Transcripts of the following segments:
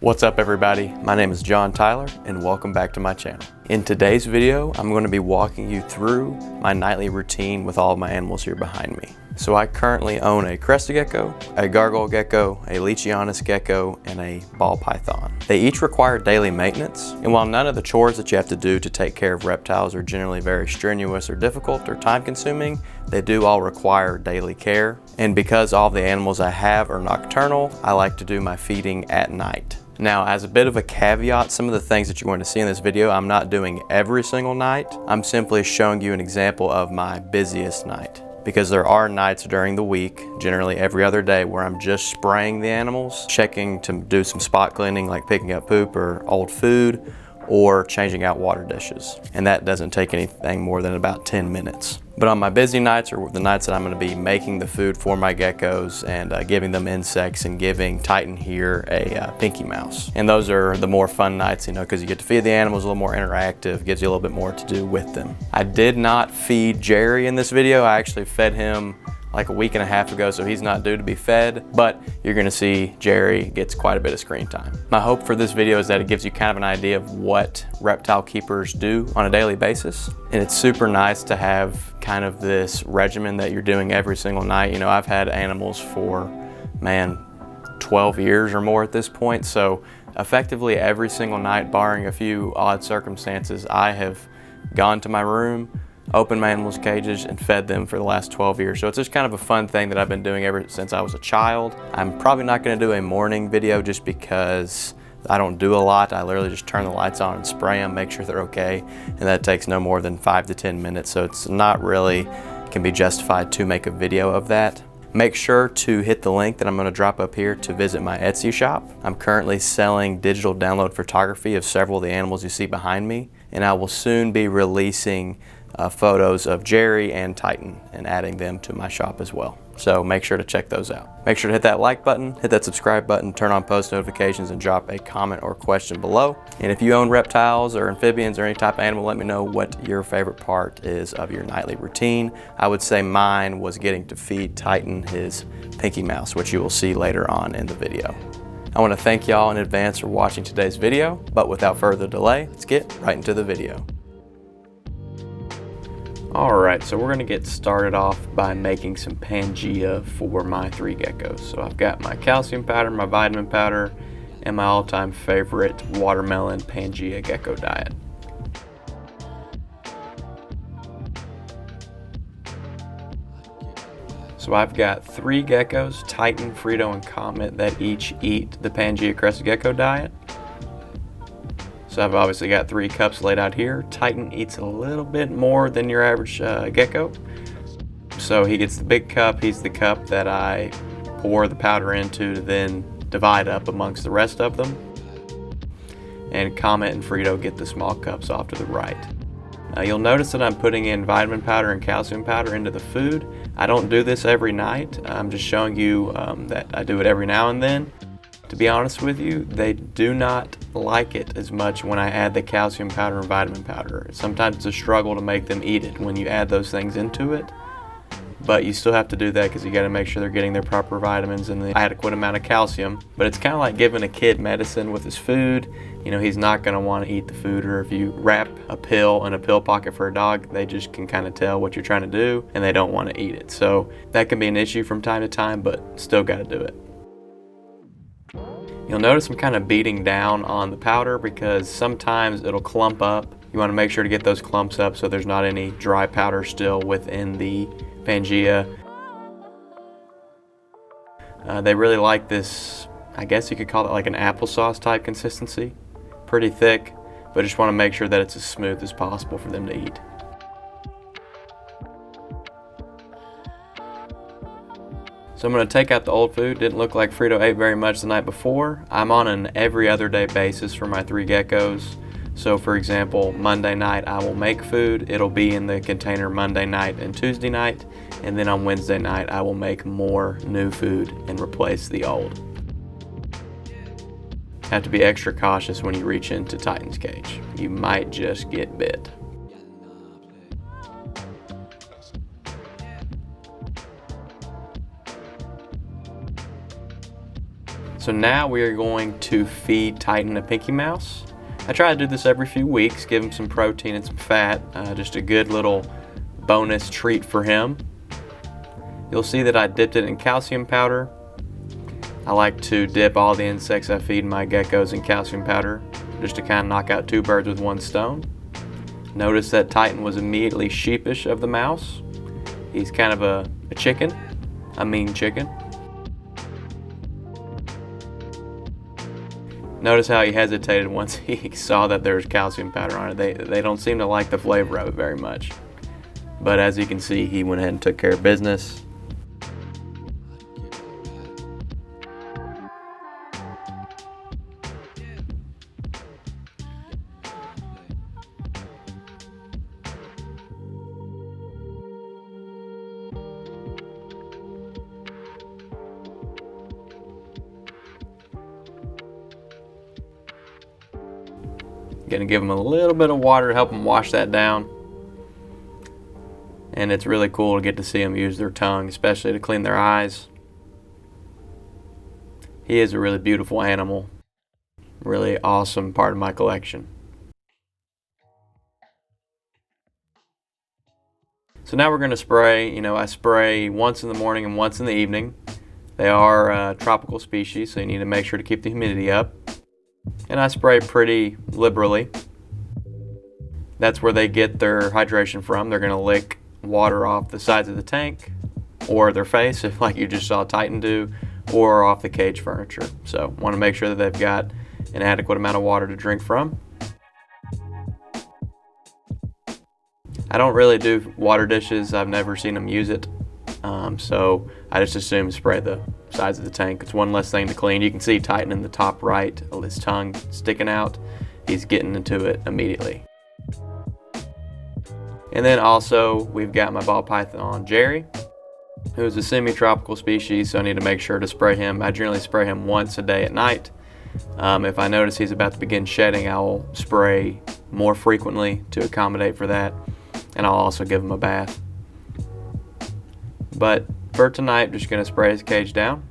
What's up everybody? My name is John Tyler and welcome back to my channel. In today's video, I'm going to be walking you through my nightly routine with all of my animals here behind me. So I currently own a crested gecko, a gargoyle gecko, a leachianus gecko, and a ball python. They each require daily maintenance, and while none of the chores that you have to do to take care of reptiles are generally very strenuous or difficult or time consuming, they do all require daily care. And because all the animals I have are nocturnal, I like to do my feeding at night. Now, as a bit of a caveat, some of the things that you're going to see in this video, I'm not doing every single night. I'm simply showing you an example of my busiest night. Because there are nights during the week, generally every other day, where I'm just spraying the animals, checking to do some spot cleaning like picking up poop or old food, or changing out water dishes. And that doesn't take anything more than about 10 minutes. But on my busy nights, or the nights that I'm gonna be making the food for my geckos and giving them insects and giving Titan here a pinky mouse. And those are the more fun nights, you know, because you get to feed the animals a little more interactive, gives you a little bit more to do with them. I did not feed Jerry in this video. I actually fed him like a week and a half ago, so he's not due to be fed, but you're gonna see Jerry gets quite a bit of screen time. My hope for this video is that it gives you kind of an idea of what reptile keepers do on a daily basis. And it's super nice to have kind of this regimen that you're doing every single night. You know, I've had animals for, man, 12 years or more at this point, so effectively every single night, barring a few odd circumstances, I have gone to my room, opened my animals' cages, and fed them for the last 12 years. So it's just kind of a fun thing that I've been doing ever since I was a child. I'm probably not gonna do a morning video just because I don't do a lot. I literally just turn the lights on and spray them, make sure they're okay, and that takes no more than 5 to 10 minutes, so it's not really can be justified to make a video of that. Make sure to hit the link that I'm going to drop up here to visit my Etsy shop. I'm currently selling digital download photography of several of the animals you see behind me, and I will soon be releasing photos of Jerry and Titan and adding them to my shop as well. So make sure to check those out. Make sure to hit that like button, hit that subscribe button, turn on post notifications, and drop a comment or question below. And if you own reptiles or amphibians or any type of animal, let me know what your favorite part is of your nightly routine. I would say mine was getting to feed Titan his pinky mouse, which you will see later on in the video. I want to thank y'all in advance for watching today's video, but without further delay, let's get right into the video. Alright, so we're going to get started off by making some Pangea for my 3 geckos. So I've got my calcium powder, my vitamin powder, and my all-time favorite watermelon Pangea gecko diet. So I've got 3 geckos, Titan, Frito, and Comet, that each eat the Pangea crested gecko diet. So I've obviously got 3 cups laid out here. Titan eats a little bit more than your average gecko. So he gets the big cup. He's the cup that I pour the powder into to then divide up amongst the rest of them. And Comet and Frito get the small cups off to the right. You'll notice that I'm putting in vitamin powder and calcium powder into the food. I don't do this every night. I'm just showing you that I do it every now and then. To be honest with you, they do not like it as much when I add the calcium powder and vitamin powder. Sometimes it's a struggle to make them eat it when you add those things into it, but you still have to do that because you got to make sure they're getting their proper vitamins and the adequate amount of calcium. But it's kind of like giving a kid medicine with his food. You know, he's not going to want to eat the food, or if you wrap a pill in a pill pocket for a dog, they just can kind of tell what you're trying to do and they don't want to eat it. So that can be an issue from time to time, but still got to do it. You'll notice I'm kind of beating down on the powder because sometimes it'll clump up. You want to make sure to get those clumps up so there's not any dry powder still within the Pangea. They really like this, I guess you could call it like an applesauce type consistency. Pretty thick, but just want to make sure that it's as smooth as possible for them to eat. So I'm going to take out the old food. Didn't look like Frito ate very much the night before. I'm on an every other day basis for my 3 geckos. So for example, Monday night I will make food. It'll be in the container Monday night and Tuesday night. And then on Wednesday night I will make more new food and replace the old. Have to be extra cautious when you reach into Titan's cage. You might just get bit. So now we are going to feed Titan a Pinky Mouse. I try to do this every few weeks, give him some protein and some fat, just a good little bonus treat for him. You'll see that I dipped it in calcium powder. I like to dip all the insects I feed my geckos in calcium powder, just to kind of knock out two birds with one stone. Notice that Titan was immediately sheepish of the mouse. He's kind of a chicken, a mean chicken. Notice how he hesitated once he saw that there's calcium powder on it. They don't seem to like the flavor of it very much. But as you can see, he went ahead and took care of business. Gonna give them a little bit of water to help them wash that down. And it's really cool to get to see them use their tongue, especially to clean their eyes. He is a really beautiful animal. Really awesome part of my collection. So now we're gonna spray. I spray once in the morning and once in the evening. They are tropical species, so you need to make sure to keep the humidity up. And I spray pretty liberally. That's where they get their hydration from. They're gonna lick water off the sides of the tank or their face, if like you just saw Titan do, or off the cage furniture. So want to make sure that they've got an adequate amount of water to drink from. I don't really do water dishes. I've never seen them use it. So I just assume spray the sides of the tank. It's one less thing to clean. You can see Titan in the top right, his tongue sticking out. He's getting into it immediately. And then also we've got my ball python Jerry, who's a semi-tropical species, so I need to make sure to spray him. I generally spray him once a day at night. If I notice he's about to begin shedding, I'll spray more frequently to accommodate for that, and I'll also give him a bath. But for tonight, I'm just going to spray his cage down.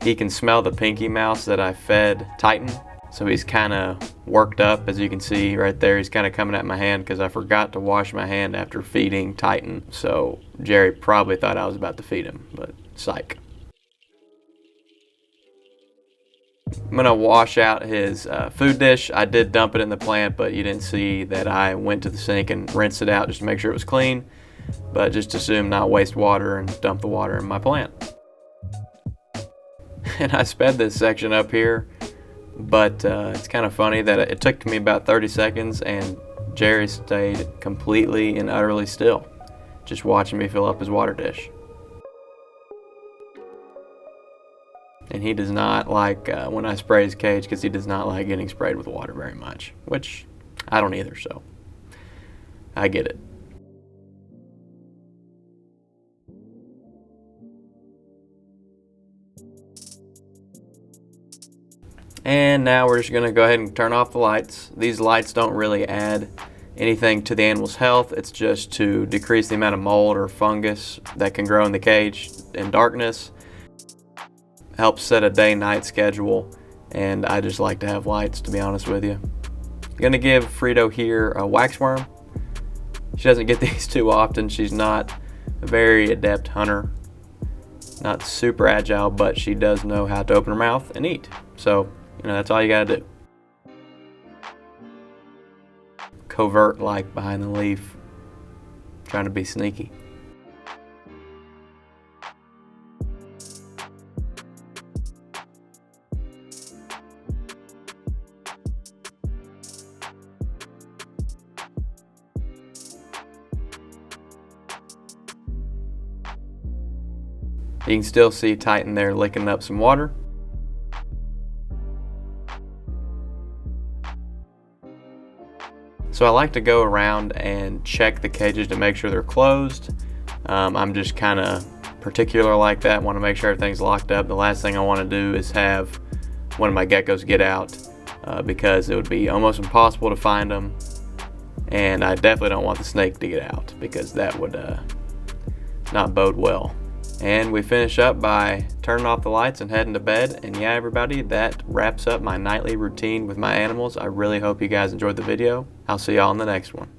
He can smell the Pinky Mouse that I fed Titan, so he's kind of worked up. As you can see right there, he's kind of coming at my hand because I forgot to wash my hand after feeding Titan. So Jerry probably thought I was about to feed him, but psych. I'm gonna wash out his food dish. I did dump it in the plant, but you didn't see that I went to the sink and rinsed it out just to make sure it was clean. But just assume not waste water and dump the water in my plant. And I sped this section up here, but it's kind of funny that it took me about 30 seconds and Jerry stayed completely and utterly still, just watching me fill up his water dish. And he does not like when I spray his cage, because he does not like getting sprayed with water very much, which I don't either, so I get it. And now we're just going to go ahead and turn off the lights. These lights don't really add anything to the animal's health. It's just to decrease the amount of mold or fungus that can grow in the cage in darkness. Helps set a day-night schedule, and I just like to have lights, to be honest with you. I'm gonna give Frito here a waxworm. She doesn't get these too often. She's not a very adept hunter, not super agile, but she does know how to open her mouth and eat. So, that's all you gotta do. Covert, like behind the leaf, trying to be sneaky. You can still see Titan there licking up some water. So I like to go around and check the cages to make sure they're closed. I'm just kind of particular like that, want to make sure everything's locked up. The last thing I want to do is have one of my geckos get out because it would be almost impossible to find them. And I definitely don't want the snake to get out because that would not bode well. And we finish up by turning off the lights and heading to bed. And yeah, everybody, that wraps up my nightly routine with my animals. I really hope you guys enjoyed the video. I'll see y'all in the next one.